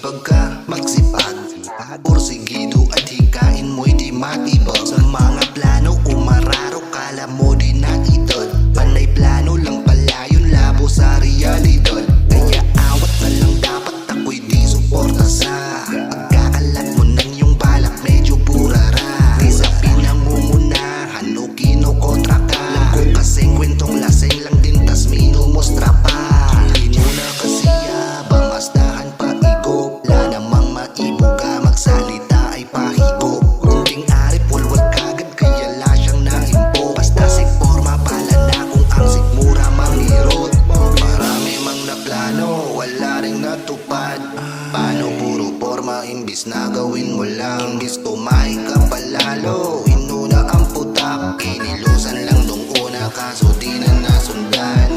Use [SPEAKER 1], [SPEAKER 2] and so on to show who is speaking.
[SPEAKER 1] Masipag ka, magsipag, porsigido at hikain mo'y di matibag. Sa mga plano umararo, kala mo di na idol. Panay plano lang pala yun, labo sa realidad. Kaya awat na lang dapat ako'y di suporta sa pagkakalat mo ng iyong balak, medyo burara. Di sa pinangungunahan o kinokontra ka. Alam ko kasing kwentong lasing lang din tas minumostra pa. Hindi mo na kasi yabang, asdahan pa igo. Wala namang maibuga, magsalita ay pahigo. Kunting arip, walwal kagad kaya la siyang naimpo. Basta sigporma pala na kung ang sigmura mangirot. Marami mang naplano, wala ring natupad. Paano puro porma imbis na gawin mo lang? Imbis kumain ka palalo, inuna ang putak. Inilusan lang nung una kaso di na nasundan.